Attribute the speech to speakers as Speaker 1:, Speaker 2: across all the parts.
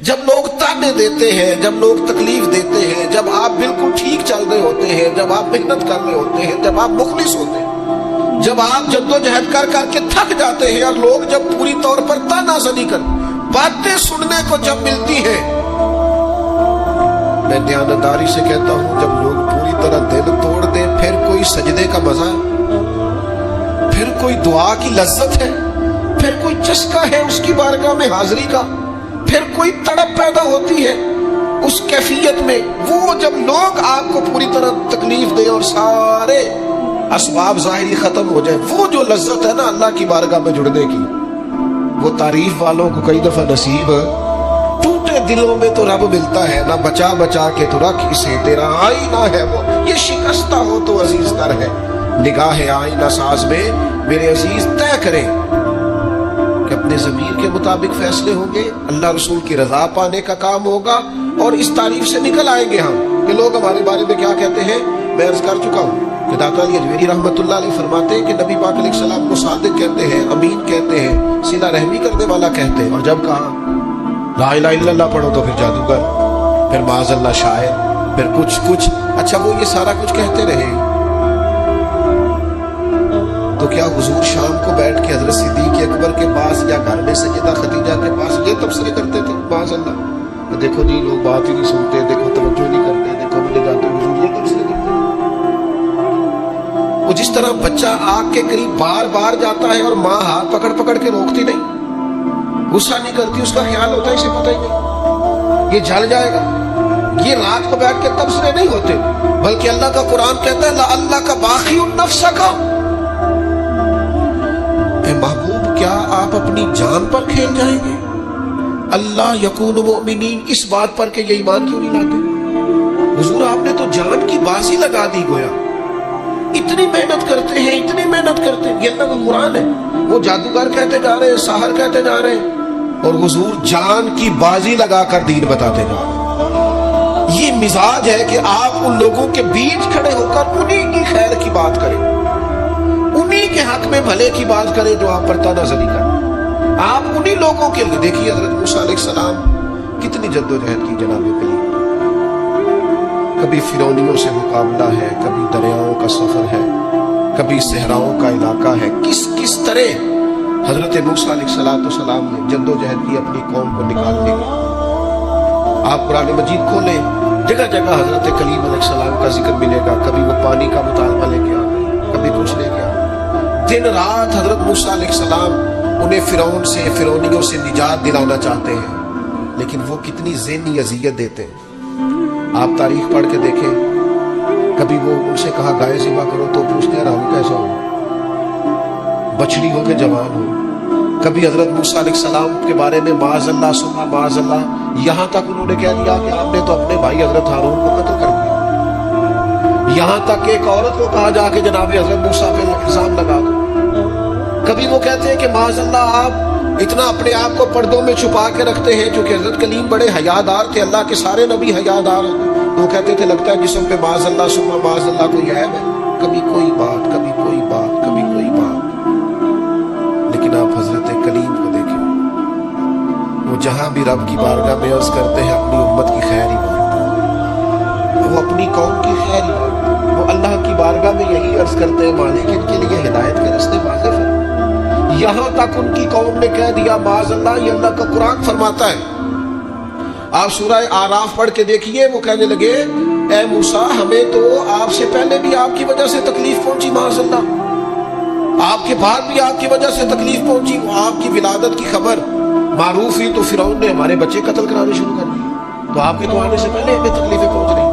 Speaker 1: جب لوگ تانے دیتے ہیں، جب لوگ تکلیف دیتے ہیں، جب آپ بالکل ٹھیک چل رہے ہوتے ہیں، جب آپ محنت کر رہے ہوتے ہیں، جب آپ مخلص ہوتے ہیں، جب آپ جدوجہد کر کر کے تھک جاتے ہیں، اور لوگ جب پوری طور پر تانا زنی کر باتیں سننے کو جب ملتی ہیں، میں دیانتداری سے کہتا ہوں جب لوگ پوری طرح دل توڑ دیں، پھر کوئی سجدے کا مزہ ہے، پھر کوئی دعا کی لذت ہے، پھر کوئی چسکا ہے اس کی بارگاہ میں حاضری کا، پھر کوئی تڑپ پیدا ہوتی ہے اس کیفیت میں۔ وہ جب لوگ آپ کو پوری طرح تکلیف دیں اور سارے اسباب ظاہری ختم ہو جائیں، وہ جو لذت ہے نا اللہ کی بارگاہ میں جڑنے کی، وہ تعریف والوں کو کئی دفعہ نصیب ہے۔ ٹوٹے دلوں میں تو رب ملتا ہے، نہ بچا بچا کے تو رکھ اسے، تیرا آئینہ ہے وہ، یہ شکستہ ہو تو عزیز تر ہے۔ نگاہ آئینہ ساز میں میرے عزیز طے کریں کہ اپنے ضمیر کے مطابق فیصلے ہوں گے، اللہ رسول کی رضا پانے کا کام ہوگا، اور اس تعریف سے نکل آئیں گے ہم کہ لوگ ہمارے بارے میں کیا کہتے ہیں۔ میں عرض کر چکا ہوں کہ داتا علی اجمیری رحمۃ اللہ علیہ فرماتے ہیں کہ نبی پاک علیہ السلام کو صادق کہتے ہیں، امین کہتے ہیں، صلہ رحمی کرنے والا کہتے ہیں، اور جب کہا لا الہ الا اللہ پڑھو تو پھر جادوگر، پھر معاذ اللہ شاعر، پھر کچھ اچھا وہ یہ سارا کچھ کہتے رہے، تو کیا حضور شام کو بیٹھ کے حضرت صدیق اکبر کے پاس یا گھر میں سیدہ خدیجہ کے پاس یہ تبصرے کرتے تھے؟ معاذ اللہ، دیکھو جی لوگ بات ہی نہیں سنتے، دیکھو توجہ نہیں کرتے، دیکھو مجھے جاتے حضور یہ تبصرے کرتے ہیں۔ وہ جس طرح بچہ آگ کے قریب بار بار جاتا ہے اور ماں ہاتھ پکڑ پکڑ کے روکتی نہیں، غصہ نہیں کرتی، اس کا خیال ہوتا ہے اسے پتہ ہی نہیں یہ جل جائے گا، یہ رات کو بیٹھ کے تبصرے نہیں ہوتے، بلکہ اللہ کا قرآن کہتا ہے لعلک کا باقی النفس کا، اے محبوب کیا آپ اپنی جان پر کھیل جائیں گے؟ اللہ یکون مؤمنین، اس بات پر کہ یہ ایمان کیوں نہیں لاتے؟ حضور آپ نے تو جان کی بازی لگا دی گویا، اتنی محنت کرتے ہیں، اتنی محنت کرتے ہیں، یہ اللہ کا قرآن ہے، وہ جادوگر کہتے جا رہے ہیں، ساحر کہتے جا رہے ہیں، اور حضور جان کی بازی لگا کر دین بتاتے جا رہے ہیں۔ یہ مزاج ہے کہ آپ ان لوگوں کے بیچ کھڑے ہو کر انہی کی خیر کی بات کریں، انہی کے حق میں بھلے کی بات کریں جو آپ پر تانا زنی کریں، آپ انہی لوگوں کے لیے۔ دیکھیے حضرت موسیٰ علیہ السلام کتنی جد و جہد کی جناب کلیم، کبھی فرعونیوں سے مقابلہ ہے، کبھی دریاؤں کا سفر ہے، کبھی صحراؤں کا علاقہ ہے، کس طرح حضرت موسیٰ علیہ السلام نے جد و جہد کی اپنی قوم کو نکالنے کی۔ آپ قرآن مجید کھولیں، جگہ جگہ حضرت کلیم علیہ السلام کا ذکر ملے گا، کبھی وہ پانی کا مطالبہ لے کے آ گئے، کبھی کچھ لے کے آ گئے۔ دن رات حضرت موسیٰ علیہ السلام انہیں فرعون سے، فرعونیوں سے نجات دلانا چاہتے ہیں، لیکن وہ کتنی ذہنی اذیت دیتے ہیں۔ آپ تاریخ پڑھ کے دیکھیں، کبھی وہ ان سے کہا گائے ذبح کرو تو پوچھتے ہیں ہم کیسا ہو، بچڑی ہو کے جوان ہو۔ کبھی حضرت موسیٰ علیہ السلام کے بارے میں معاذ اللہ ثم معاذ اللہ، یہاں تک انہوں نے کہہ دیا کہ آپ نے تو اپنے بھائی حضرت ہارون کو قتل کر دیا، یہاں تک کہ ایک عورت کو کہا جا کے جناب حضرت موسیٰ پہ الزام لگا دو۔ کبھی وہ کہتے ہیں کہ معاذ اللہ آپ اتنا اپنے آپ کو پردوں میں چھپا کے رکھتے ہیں، چونکہ حضرت کلیم بڑے حیادار تھے، اللہ کے سارے نبی حیادار ہوتے، وہ کہتے تھے لگتا ہے جسم پہ معاذ اللہ ثم معاذ اللہ کوئی عیب ہے، کبھی کوئی بات، کبھی کوئی بات، کبھی کوئی بات۔ لیکن آپ حضرت کلیم کو دیکھیں، وہ جہاں بھی رب کی بارگاہ میں عرض کرتے ہیں اپنی امت کی خیر ہی مانگتے ہیں، وہ اپنی قوم کی خیر ہی مانگتے ہیں، وہ اللہ کی بارگاہ میں یہی عرض کرتے ہیں مالک ان کے لیے ہدایت کے راستے واضح ہیں۔ یہاں تک ان کی قوم نے کہہ دیا معاذ اللہ، یہ اللہ کا قرآن فرماتا ہے، آپ سورہ آراف پڑھ کے دیکھیے، وہ کہنے لگے اے موسیٰ ہمیں تو آپ سے پہلے بھی آپ کی وجہ سے تکلیف پہنچی، معاذ اللہ آپ کے بعد بھی آپ کی وجہ سے تکلیف پہنچی، وہ آپ کی ولادت کی خبر معروف ہوئی تو فرعون نے ہمارے بچے قتل کرانے شروع کر دیے، تو آپ کے تو آنے سے پہلے ہمیں تکلیفیں پہنچ رہی۔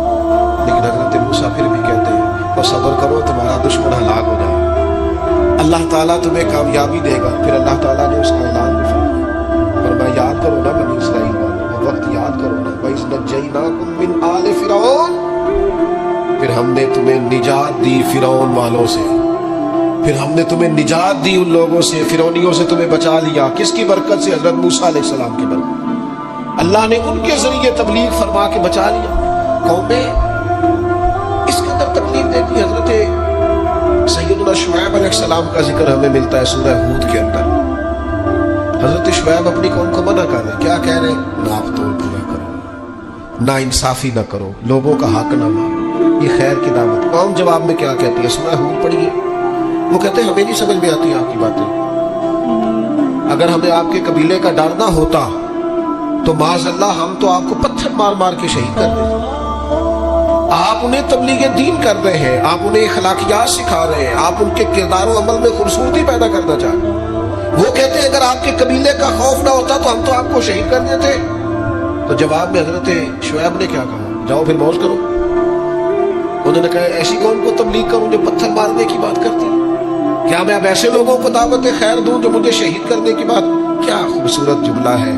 Speaker 1: لیکن حضرت موسیٰ پھر بھی کہتے ہیں اور صبر کرو تمہارا دشمن ہلاک ہو جائے، اللہ تعالیٰ تمہیں کامیابی دے گا۔ پھر اللہ تعالیٰ نے اس کا اعلان بھی فرمایا، اور میں یاد کرو نا بنی اسرائیل والوں، وہ وقت یاد کرو نا، وَإِذْ نَجَّيْنَاكُمْ مِنْ آلِ فِرْعَوْنَ، پھر ہم نے تمہیں نجات دی فرعون والوں سے، پھر ہم نے تمہیں نجات دی ان لوگوں سے، فرعونیوں سے تمہیں بچا لیا۔ کس کی برکت سے؟ حضرت موسیٰ علیہ السلام کی برکت، اللہ نے ان کے ذریعے تبلیغ فرما کے بچا لیا۔ قومیں اس کے اندر تکلیف دیتی، حضرت سیدنا شعیب علیہ السلام کا ذکر ہمیں ملتا ہے سورہ ہود کے اندر، حضرت حضرت شعیب اپنی قوم کو منع کر رہے. کیا کہہ رہے ہیں؟ ناپ توڑ پورا کرو، نا انصافی نہ کرو، لوگوں کا حق نہ مانو، یہ خیر کی دعوت. قوم جواب میں کیا کہتی ہے؟ سورہ ہود پڑھیے. وہ کہتے ہیں ہمیں نہیں سمجھ میں آتی آپ کی باتیں. اگر ہمیں آپ کے قبیلے کا ڈر نہ ہوتا تو معاذ اللہ ہم تو آپ کو پتھر مار مار کے شہید کر دیتے. آپ انہیں تبلیغ دین کر رہے ہیں، آپ انہیں اخلاقیات سکھا رہے ہیں، آپ ان کے کردار و عمل میں خوبصورتی پیدا کرنا چاہ رہے ہیں. وہ کہتے ہیں اگر آپ کے قبیلے کا خوف نہ ہوتا تو ہم تو آپ کو شہید کر دیتے. تو جواب میں حضرت شعیب نے کیا کہا؟ جاؤ پھر موج کرو. انہوں نے کہا ایسی قوم کو تبلیغ کروں جو پتھر مارنے کی بات کرتی ہے؟ کیا میں اب ایسے لوگوں کو دعوت خیر دوں جو مجھے شہید کرنے کی بات؟ کیا خوبصورت جملہ ہے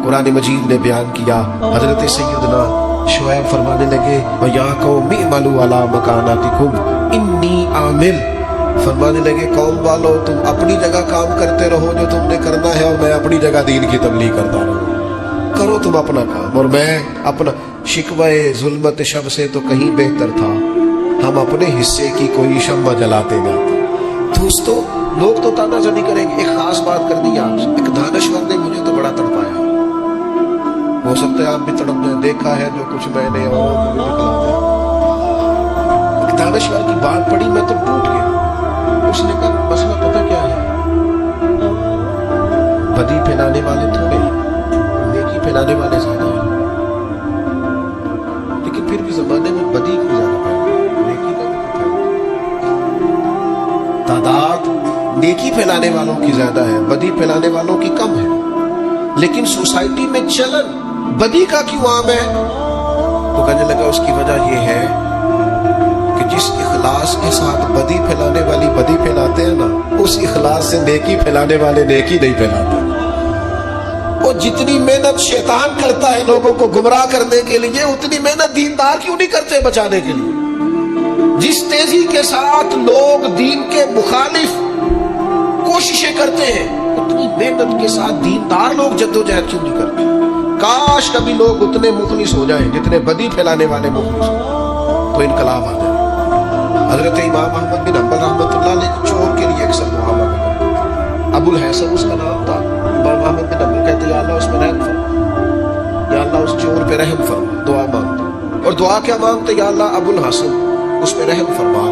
Speaker 1: قرآن مجید نے بیان کیا. حضرت سیدنا شعیب فرمانے لگے وَيَا قَوْمِ اعْمَلُوا عَلَىٰ مَكَانَتِكُمْ إِنِّي عَامِلٌ. فرمانے لگے قوم والو تم اپنی جگہ کام کرتے رہو جو تم نے کرنا ہے، اور میں اپنی جگہ دین کی تبلیغ کرتا رہوں. کرو تم اپنا کام اور میں اپنا. شکوہ ظلمت شب سے تو کہیں بہتر تھا ہم اپنے حصے کی کوئی شمع جلاتے جاتے. دوستو لوگ تو تانا زنی کریں گے. ایک خاص بات کر دی آپ سے. ایک دانشور نے مجھے تو بڑا تڑپایا. ہو سکتا ہے آپ بھی تڑپ جائیں. دیکھا ہے جو کچھ میں نے اور بھی دکھلا دیا. ایک دانشور کی بات پڑھی میں تو ٹوٹ گیا. اس نے کہا مسئلہ پتہ کیا ہے؟ بدی پھیلانے والے تھوڑے نیکی پھیلانے والے زیادہ ہیں. لیکن پھر بھی زمانے میں بدی کو زیادہ پھیلا، نیکی کا تعداد نیکی پھیلانے والوں کی زیادہ ہے، بدی پھیلانے والوں کی کم ہے. لیکن سوسائٹی میں چلن بدی کا کیوں عام ہے؟ تو کہنے لگا اس کی وجہ یہ ہے کہ جس اخلاص کے ساتھ بدی پھیلانے والی بدی پھیلاتے ہیں نا، اس اخلاص سے نیکی پھیلانے والے نیکی نہیں پھیلاتے. وہ جتنی محنت شیطان کرتا ہے لوگوں کو گمراہ کرنے کے لیے، اتنی محنت دیندار کیوں نہیں کرتے بچانے کے لیے؟ جس تیزی کے ساتھ لوگ دین کے مخالف کوششیں کرتے ہیں، اتنی محنت کے ساتھ دیندار لوگ جدوجہد کیوں نہیں کرتے؟ کاش کبھی لوگ اتنے مخلص ہو جائیں جتنے بدی پھیلانے والے مخلص ہوں، تو انقلاب آ جائے. حضرت امام احمد بن حنبل رحمۃ اللہ علیہ چور کے لیے اکثر دعا مانگا. ابو الحسن اس کا نام تھا. امام احمد بن حنبل کہتے یا اللہ اس پہ رحم فرما، یا اللہ اس چور پہ رحم فرما. دعا مانگتے اور دعا کیا مانگتے؟ یا اللہ ابو الحسن اس پہ رحم فرما.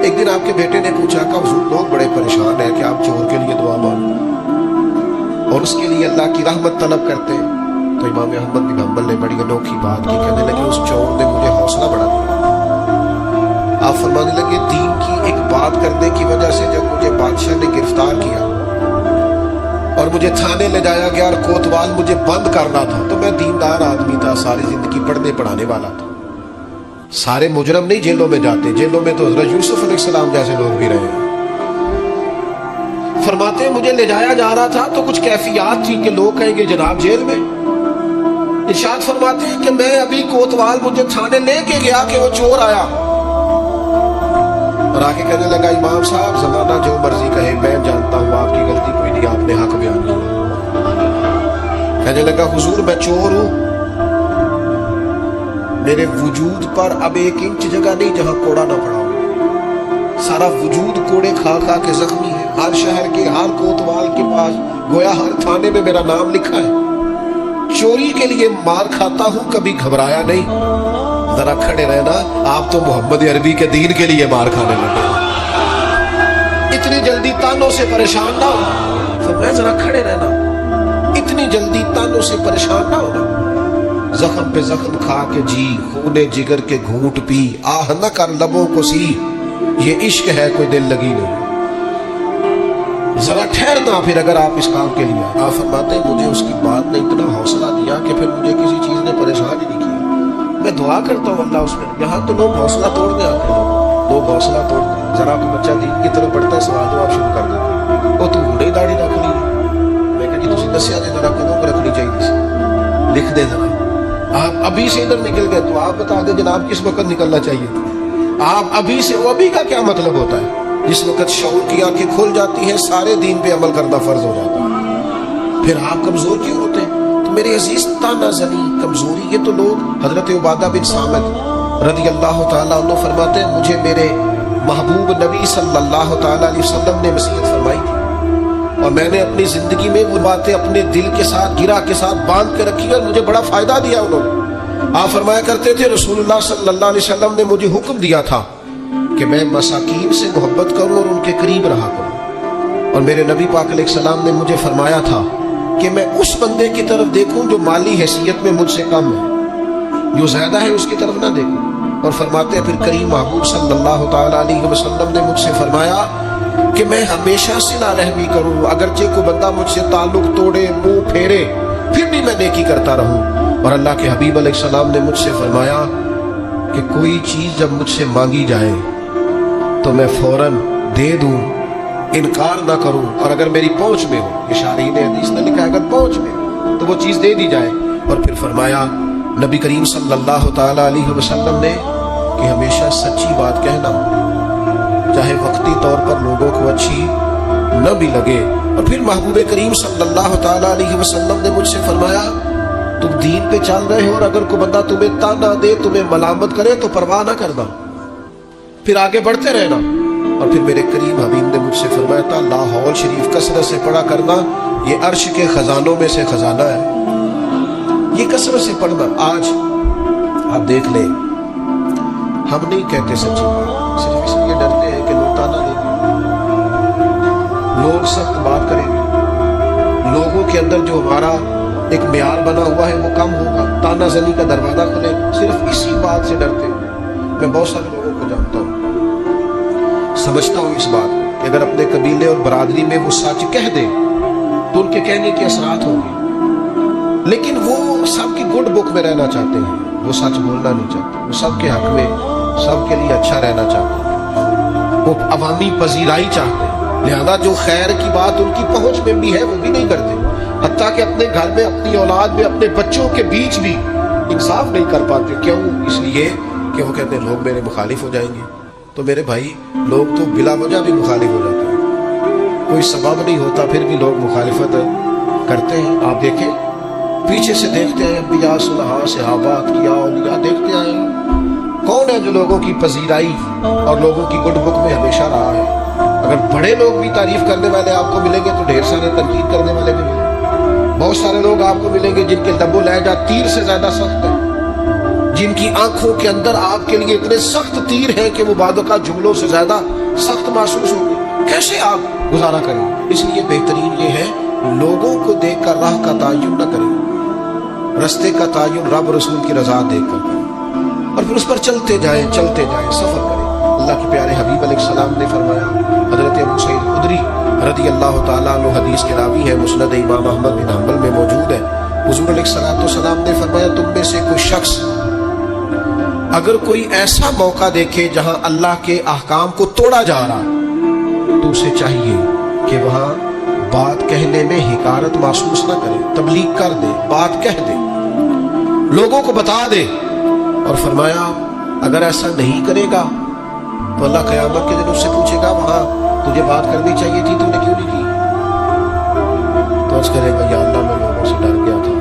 Speaker 1: ایک دن آپ کے بیٹے نے پوچھا کہ حضور لوگ بڑے پریشان ہیں کہ آپ چور کے لیے دعا مانگتے اور اس کے لیے اللہ کی رحمت طلب کرتے ہیں. تو امام احمد بن حنبل نے بڑی انوکھی بات کی. کہنے لگے اس چور نے مجھے حوصلہ بڑھا دیا. آپ فرمانے لگے دین کی ایک بات کرنے کی وجہ سے جب مجھے بادشاہ نے گرفتار کیا اور مجھے تھانے لے جایا گیا اور کوتوال مجھے بند کرنا تھا، تو میں دیندار آدمی تھا، ساری زندگی پڑھنے پڑھانے والا تھا. سارے مجرم نہیں جیلوں میں جاتے، جیلوں میں تو حضرت یوسف علیہ السلام جیسے لوگ بھی رہے ہیں. فرماتے ہیں مجھے لے جایا جا رہا تھا تو کچھ کیفیات تھی کہ لوگ کہیں گے جناب جیل میں. ارشاد فرماتے ہیں کہ میں ابھی کوتوال مجھے تھانے لے کے گیا کہ وہ چور آیا اور آ کے کہنے لگا امام صاحب زمانہ جو مرضی کہے، میں جانتا ہوں آپ کی غلطی کوئی نہیں، آپ نے حق بیان کیا. کہنے لگا حضور میں چور ہوں، میرے وجود پر اب 1 انچ جگہ نہیں جہاں کوڑا نہ پڑا ہو. سارا وجود کوڑے کھا کھا کے زخمی ہے. ہر شہر کے ہر کوتوال کے پاس گویا ہر تھانے میں میرا نام لکھا ہے. چوری کے لیے مار کھاتا ہوں، کبھی گھبرایا نہیں. ذرا کھڑے رہنا، آپ تو محمد عربی کے دین کے لیے مار کھانے لگے. اتنی جلدی تانوں سے پریشان نہ ہو. فرمایا ذرا کھڑے رہنا، اتنی جلدی تانوں سے پریشان نہ ہونا. زخم پہ زخم کھا کے جی، خون جگر کے گھونٹ پی، آہ نہ کر لبوں کو سی، یہ عشق ہے کوئی دل لگی نہیں. ذرا ٹھہرنا پھر اگر آپ اس کام کے لیے. آپ فرماتے ہیں مجھے اس کی بات نے اتنا حوصلہ دیا کہ پھر مجھے کسی چیز نے پریشان ہی نہیں کیا. میں دعا کرتا ہوں اللہ اس میں. یہاں تو لوگ حوصلہ توڑنے آتے ہیں، لوگ حوصلہ توڑتے ہیں. ذرا کوئی بچہ دین کی طرف بڑھتا ہے، سوال جواب شروع کر دیتے ہیں. وہ تو بوڑھے داڑھی رکھ لی. میں کہا جی تسی دسیا جی ذرا کدوں کو رکھنی چاہیے سی، لکھ دے ذرا. آپ ابھی سے ادھر نکل گئے تو آپ بتا دیں جناب کس وقت نکلنا چاہیے تھا. آپ ابھی سے، وہ ابھی کا کیا مطلب ہوتا ہے؟ جس وقت شعور کی آنکھیں کھل جاتی ہیں سارے دین پہ عمل کرنا فرض ہو جاتا ہے. پھر آپ کمزور کیوں ہوتے ہیں؟ تو میرے عزیز تانا زنی کمزوری، یہ تو لوگ حضرت عبادہ بن صامت رضی اللہ تعالیٰ عنہ فرماتے ہیں مجھے میرے محبوب نبی صلی اللہ تعالیٰ علیہ وسلم نے وصیت فرمائی تھی اور میں نے اپنی زندگی میں وہ باتیں اپنے دل کے ساتھ گرا کے ساتھ باندھ کے رکھی اور مجھے بڑا فائدہ دیا انہوں نے۔ آپ فرمایا کرتے تھے رسول اللہ صلی اللہ علیہ وسلم نے مجھے حکم دیا تھا کہ میں مساکین سے محبت کروں اور ان کے قریب رہا کروں، اور میرے نبی پاک علیہ السلام نے مجھے فرمایا تھا کہ میں اس بندے کی طرف دیکھوں جو مالی حیثیت میں مجھ سے کم ہے، جو زیادہ ہے اس کی طرف نہ دیکھوں۔ اور فرماتے ہیں پھر کریم محبوب صلی اللہ تعالیٰ علیہ وسلم نے مجھ سے فرمایا کہ میں ہمیشہ صلہ رحمی کروں، اگرچہ کوئی بندہ مجھ سے تعلق توڑے، منہ پھیرے، پھر بھی میں نیکی کرتا رہوں۔ اور اللہ کے حبیب علیہ السلام نے مجھ سے فرمایا کہ کوئی چیز جب مجھ سے مانگی جائے تو میں فوراً دے دوں، انکار نہ کروں، اور اگر میری پہنچ میں ہو، یہ شارحین حدیث نے لکھا ہے اگر پہنچ میں ہو تو وہ چیز دے دی جائے۔ اور پھر فرمایا نبی کریم صلی اللہ تعالیٰ علیہ وسلم نے کہ ہمیشہ سچی بات کہنا، چاہے وقتی طور پر لوگوں کو اچھی نہ بھی لگے۔ اور پھر محبوب کریم صلی اللہ تعالیٰ علیہ وسلم نے مجھ سے فرمایا تم دین پہ چل رہے ہو اور اگر کوئی بندہ تمہیں تانا دے، تمہیں ملامت کرے تو پرواہ نہ کرنا، پھر آگے بڑھتے رہنا۔ اور پھر میرے کریم حبیب نے مجھ سے فرمایا تھا لا حول شریف کثرت سے پڑھا کرنا، یہ عرش کے خزانوں میں سے خزانہ ہے، یہ کثرت سے پڑھنا۔ آج آپ دیکھ لیں ہم نہیں کہتے سچی بات، صرف اس لیے ڈرتے ہیں کہ لوگ تانا دیں گے، لوگ سخت بات کریں گے، لوگوں کے اندر جو ہمارا ایک معیار بنا ہوا ہے وہ کم ہوگا، تانا زنی کا دروازہ کھلے، صرف اسی بات سے ڈرتے ہیں۔ میں بہت سارے لوگوں کو جانتا ہوں، سمجھتا ہوں اس بات کو کہ اگر اپنے قبیلے اور برادری میں وہ سچ کہہ دیں تو ان کے کہنے کے اثرات ہوں گے، لیکن وہ سب کی گڈ بک میں رہنا چاہتے ہیں، وہ سچ بولنا نہیں چاہتے، وہ سب کے حق میں سب کے لیے اچھا رہنا چاہتے ہیں، وہ عوامی پذیرائی چاہتے ہیں، لہذا جو خیر کی بات ان کی پہنچ میں بھی ہے وہ بھی نہیں کرتے، حتیٰ کہ اپنے گھر میں، اپنی اولاد میں، اپنے بچوں کے بیچ بھی انصاف نہیں کر پاتے۔ کیوں؟ اس لیے کہ وہ کہتے ہیں لوگ میرے مخالف ہو جائیں گے۔ تو میرے بھائی لوگ تو بلا وجہ بھی مخالف ہو جاتے ہیں، کوئی سبب نہیں ہوتا پھر بھی لوگ مخالفت کرتے ہیں۔ آپ دیکھیں پیچھے سے دیکھتے ہیں انبیاء، صلحاء، صحابہ، اتقیاء، اولیاء، دیکھتے آئے ہیں کون ہے جو لوگوں کی پذیرائی اور لوگوں کی گڈ بک میں ہمیشہ رہا ہے۔ اگر بڑے لوگ بھی تعریف کرنے والے آپ کو ملیں گے تو ڈھیر سارے تنقید کرنے والے بھی ملیں گے۔ بہت سارے لوگ آپ کو ملیں گے جن کے لب و لہجہ تیر سے زیادہ سخت ہے، جن کی آنکھوں کے اندر آپ کے لیے اتنے سخت تیر ہیں کہ وہ بعد کا جملوں سے زیادہ سخت محسوس ہوں گے۔ کیسے آپ گزارا کریں؟ اس لیے بہترین یہ ہے لوگوں کو دیکھ کر راہ کا تعین نہ کریں، رستے کا تعین رب رسول کی رضا دیکھ کر کریں، اور پھر اس پر چلتے جائیں سفر کریں۔ اللہ کے پیارے حبیب علیہ السلام نے فرمایا، حضرت ابو سعید خدری رضی اللہ تعالیٰ عنہ حدیث کے راوی ہے، مسند امام احمد بن حنبل میں موجود ہے، حضور علیہ السلام نے فرمایا تم میں سے کوئی شخص اگر کوئی ایسا موقع دیکھے جہاں اللہ کے احکام کو توڑا جا رہا تو اسے چاہیے کہ وہاں بات کہنے میں حقارت محسوس نہ کرے، تبلیغ کر دے، بات کہہ دے، لوگوں کو بتا دے۔ اور فرمایا اگر ایسا نہیں کرے گا تو اللہ قیامت کے دن اس سے پوچھے گا وہاں تجھے بات کرنی چاہیے تھی، تو نے کیوں نہیں کی؟ تو اس کرے گا یا اللہ میں لوگوں سے ڈر گیا تھا۔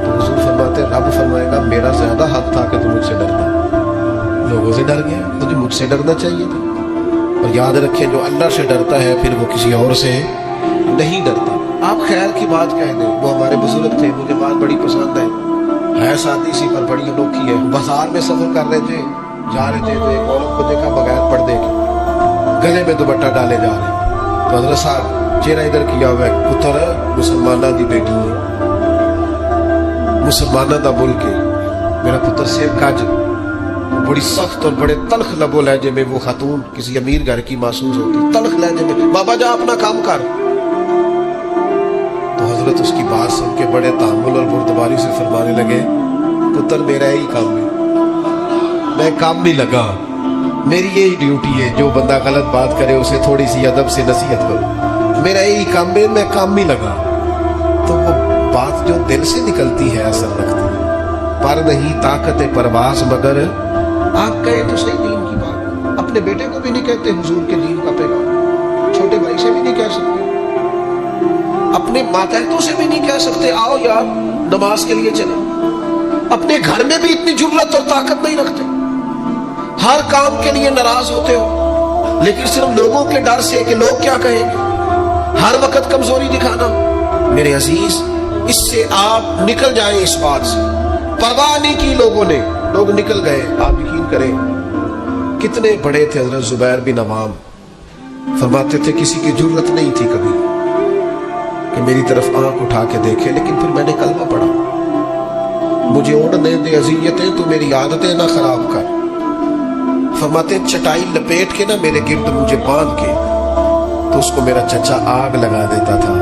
Speaker 1: تو حضور فرماتے رب فرمائے گا میرا زیادہ حق تھا کہ تم مجھ سے ڈرنا، لوگوں سے ڈر گیا، تجھے مجھ سے ڈرنا چاہیے تھا۔ اور یاد رکھیں جو اللہ سے ڈرتا ہے پھر وہ کسی اور سے نہیں ڈرتا۔ آپ خیر کی بات کہہ دیں، وہ ہمارے بزرگ تھے، مجھے بات بڑی پسند ہے سادی سی پر بڑی انوکھی ہے۔ بازار میں سفر کر رہے تھے، جا رہے تھے تو ایک عورت کو دیکھا بغیر پردے کے، گلے میں دوپٹہ ڈالے جا رہے، تو حضرت صاحب چہرہ ادھر کیا ہوا ہے، پتر مسلمانہ دی بیٹی ہے، مسلمانہ دا ملک ہے، میرا پتر سیب کاج۔ بڑی سخت اور بڑے تلخ لب و لہجے میں وہ خاتون کسی امیر گھر کی محسوس ہوتی، تلخ لہجے میں، بابا جا اپنا کام کر۔ تو حضرت اس کی بات سن کے بڑے تحمل اور بردباری سے فرمانے لگے پتر میرا یہی کام ہے، میں کام نہیں لگا، میری یہی ڈیوٹی ہے، جو بندہ غلط بات کرے اسے تھوڑی سی ادب سے نصیحت کرو، میرا یہی کام ہے، میں کام نہیں لگا۔ تو وہ بات جو دل سے نکلتی ہے اثر رکھتی ہے، پر نہیں طاقت پرواز مگر آپ کہیں تو صحیح دین کی بات، اپنے بیٹے کو بھی نہیں کہتے حضور کے دین کا پیغام، چھوٹے بھائی سے بھی نہیں کہہ سکتے، اپنے ماتحتوں سے بھی نہیں کہہ سکتے آؤ یار نماز کے لیے چلیں، اپنے گھر میں بھی اتنی جرأت اور طاقت نہیں رکھتے، ہر کام کے لیے ناراض ہوتے ہو، لیکن صرف لوگوں کے ڈر سے کہ لوگ کیا کہیں گے، ہر وقت کمزوری دکھانا. میرے عزیز اس سے آپ نکل جائیں. اس بات سے پرواہ نہیں کی لوگوں نے, لوگ نکل گئے. آپ یقین کریں کتنے بڑے تھے حضرت زبیر بن عوام, فرماتے تھے کسی کی جرت نہیں تھی کبھی کہ میری طرف آنکھ اٹھا کے دیکھے, لیکن پھر میں نے کلمہ پڑھا, مجھے اوڑھنے دے اذیتیں, تو میری عادتیں نہ خراب کر. فرماتے چٹائی لپیٹ کے نہ میرے گرد مجھے باندھ کے, تو اس کو میرا چچا آگ لگا دیتا تھا.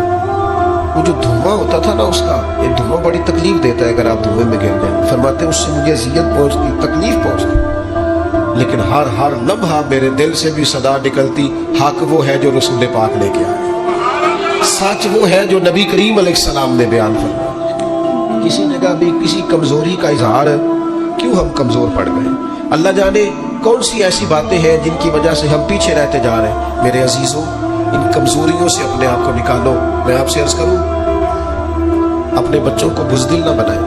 Speaker 1: وہ جو دھواں ہوتا تھا نا اس کا, یہ دھواں بڑی تکلیف دیتا ہے اگر آپ دھوئے میں گر جائیں. فرماتے اس سے مجھے اذیت پہنچتی, تکلیف پہنچتی, لیکن ہر لمحہ میرے دل سے بھی صدا نکلتی, حق وہ ہے جو رسول پاک لے کے آئے, سچ وہ ہے جو نبی کریم علیہ السلام نے بیان فرمایا. کسی جگہ بھی کسی کمزوری کا اظہار کیوں ہم کمزور پڑ گئے, اللہ جانے کون سی ایسی باتیں ہیں جن کی وجہ سے ہم پیچھے رہتے جا رہے ہیں. میرے عزیزوں ان کمزوریوں سے اپنے آپ کو نکالو. میں آپ سے عرض کروں اپنے بچوں کو بزدل نہ بنائیں,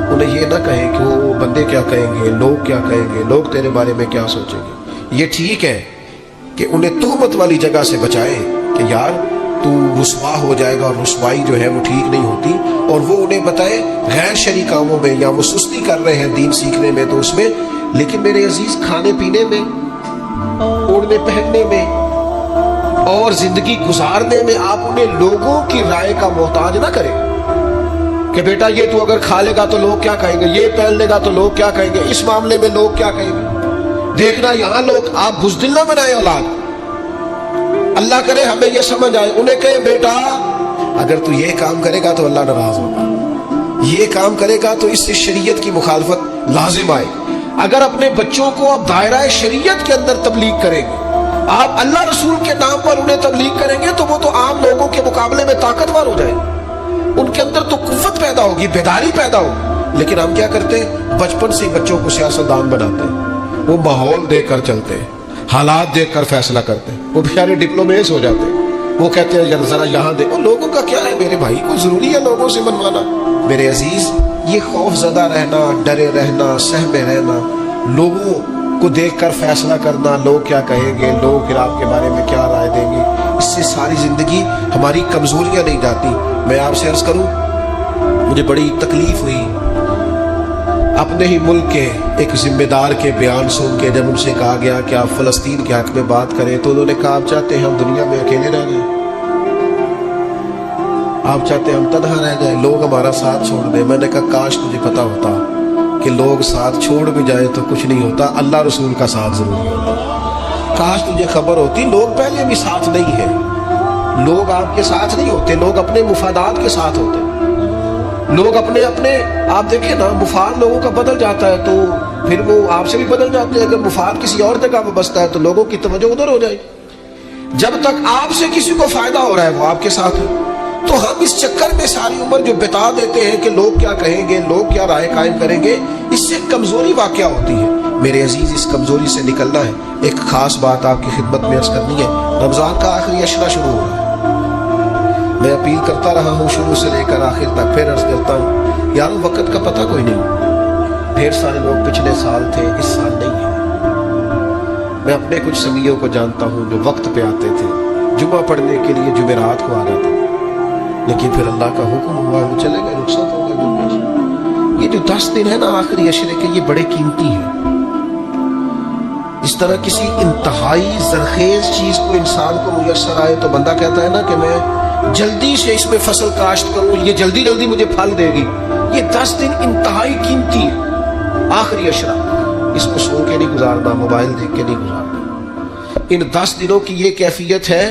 Speaker 1: انہیں یہ نہ کہیں کہ وہ بندے کیا کہیں گے, لوگ کیا کہیں گے, لوگ تیرے بارے میں کیا سوچیں گے. یہ ٹھیک ہے کہ انہیں تہمت والی جگہ سے بچائیں کہ یار تو رسوا ہو جائے گا, اور رسوائی جو ہے وہ ٹھیک نہیں ہوتی, اور وہ انہیں بتائے غیر شرعی کاموں میں, یا وہ سستی کر رہے ہیں دین سیکھنے میں تو اس میں, لیکن میرے عزیز کھانے پینے میں, اوڑھنے پہننے میں اور زندگی گزارنے میں آپ انہیں لوگوں کی رائے کا محتاج نہ کریں کہ بیٹا یہ تو اگر کھا لے گا تو لوگ کیا کہیں گے, یہ پہن لے گا تو لوگ کیا کہیں گے, اس معاملے میں لوگ کیا کہیں گے. دیکھنا یہاں لوگ, آپ بزدل نہ بنائیں اولاد. اللہ کرے ہمیں یہ سمجھ آئے, انہیں کہے بیٹا اگر تو یہ کام کرے گا تو اللہ ناراض ہوگا, یہ کام کرے گا تو اس سے شریعت کی مخالفت لازم آئے. اگر اپنے بچوں کو آپ دائرہ شریعت کے اندر تبلیغ کریں گے, آپ اللہ رسول کے نام پر انہیں تبلیغ کریں گے, تو وہ تو عام لوگوں کے مقابلے میں طاقتور ہو جائیں, ان کے اندر تو قوت پیدا ہوگی, بیداری پیدا ہوگی. لیکن ہم کیا کرتے ہیں, بچپن سے بچوں کو سیاستدان بناتے ہیں, وہ ماحول دیکھ کر چلتے ہیں, حالات دیکھ کر فیصلہ کرتے ہیں. وہ بیچارے ڈپلومیز ہو جاتے ہیں, وہ کہتے ہیں یار ذرا یہاں دیکھو, لوگوں کا کیا ہے میرے بھائی, کو ضروری ہے لوگوں سے بنوانا. میرے عزیز یہ خوف زدہ رہنا, ڈرے رہنا, سہمے رہنا, لوگوں کو دیکھ کر فیصلہ کرنا, لوگ کیا کہیں گے, لوگ پھر آپ کے بارے میں کیا رائے دیں گے, اس سے ساری زندگی ہماری کمزوریاں نہیں جاتی. میں آپ سے عرض کروں مجھے بڑی تکلیف ہوئی اپنے ہی ملک کے ایک ذمہ دار کے بیان سن کے, جب ان سے کہا گیا کہ آپ فلسطین کے حق میں بات کریں, تو انہوں نے کہا آپ چاہتے ہیں ہم دنیا میں اکیلے رہ جائیں, آپ چاہتے ہیں ہم تنہا رہ جائیں, لوگ ہمارا ساتھ چھوڑ دیں. میں نے کہا کاش مجھے پتا ہوتا کہ لوگ ساتھ چھوڑ بھی جائیں تو کچھ نہیں ہوتا, اللہ رسول کا ساتھ ضروری ہوتا. کاش تجھے خبر ہوتی لوگ پہلے بھی ساتھ نہیں ہیں, لوگ آپ کے ساتھ نہیں ہوتے, لوگ اپنے مفادات کے ساتھ ہوتے ہیں. لوگ اپنے آپ دیکھیں نا, مفاد لوگوں کا بدل جاتا ہے تو پھر وہ آپ سے بھی بدل جاتے ہیں. اگر مفاد کسی اور جگہ پہ بستا ہے تو لوگوں کی توجہ ادھر ہو جائے. جب تک آپ سے کسی کو فائدہ ہو رہا ہے وہ آپ کے ساتھ ہے. تو ہم اس چکر میں ساری عمر جو بتا دیتے ہیں کہ لوگ کیا کہیں گے, لوگ کیا رائے قائم کریں گے, اس سے کمزوری واقع ہوتی ہے. میرے عزیز اس کمزوری سے نکلنا ہے. ایک خاص بات آپ کی خدمت میں عرض کرنی ہے. رمضان کا آخری عشرہ شروع ہو رہا ہے. میں اپیل کرتا رہا ہوں شروع سے لے کر آخر تک, پھر عرض کرتا ہوں یار وقت کا پتہ کوئی نہیں. ڈھیر سارے لوگ پچھلے سال تھے, اس سال نہیں ہے. میں اپنے کچھ سنگیوں کو جانتا ہوں جو وقت پہ آتے تھے, جمعہ پڑھنے کے لیے جمعرات کو آ جاتے تھے, لیکن پھر اللہ کا حکم ہوا وہ چلے گئے, رخصت ہو گئے دنیا سے. یہ جو 10 دن ہے نا آخری عشرے کے, یہ بڑے قیمتی ہیں. اس طرح کسی انتہائی زرخیز چیز کو انسان کو میسر آئے تو بندہ کہتا ہے نا کہ میں جلدی سے اس میں فصل کاشت کروں, یہ جلدی جلدی مجھے پھل دے گی. یہ 10 دن انتہائی قیمتی ہے, آخری عشرہ. اس کو سو کے نہیں گزارنا, موبائل دیکھ کے نہیں گزارنا. ان 10 دنوں کی یہ کیفیت ہے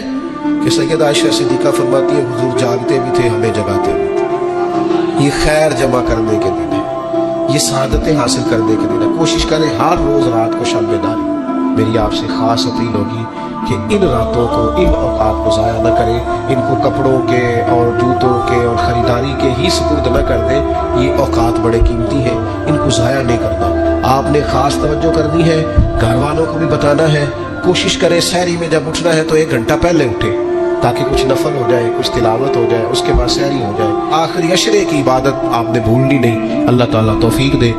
Speaker 1: کہ سیدہ عائشہ صدیقہ فرماتی ہے حضور جاگتے بھی تھے, ہمیں جگاتے بھی تھے. یہ خیر جمع کرنے کے دن ہے, یہ سعادتیں حاصل کرنے کے دن ہے. کوشش کریں ہر روز رات کو شب بیداری. میری آپ سے خاص اپیل ہوگی کہ ان راتوں کو, ان اوقات کو ضائع نہ کریں. ان کو کپڑوں کے اور جوتوں کے اور خریداری کے ہی سپرد نہ کر دیں. یہ اوقات بڑے قیمتی ہیں, ان کو ضائع نہیں کرنا. آپ نے خاص توجہ کرنی ہے, گھر والوں کو بھی بتانا ہے. کوشش کریں سحری میں جب اٹھنا ہے تو 1 گھنٹہ پہلے اٹھیں تاکہ کچھ نفل ہو جائے, کچھ تلاوت ہو جائے, اس کے بعد سحری ہو جائے. آخری عشرے کی عبادت آپ نے بھولنی نہیں. اللہ تعالیٰ توفیق دے.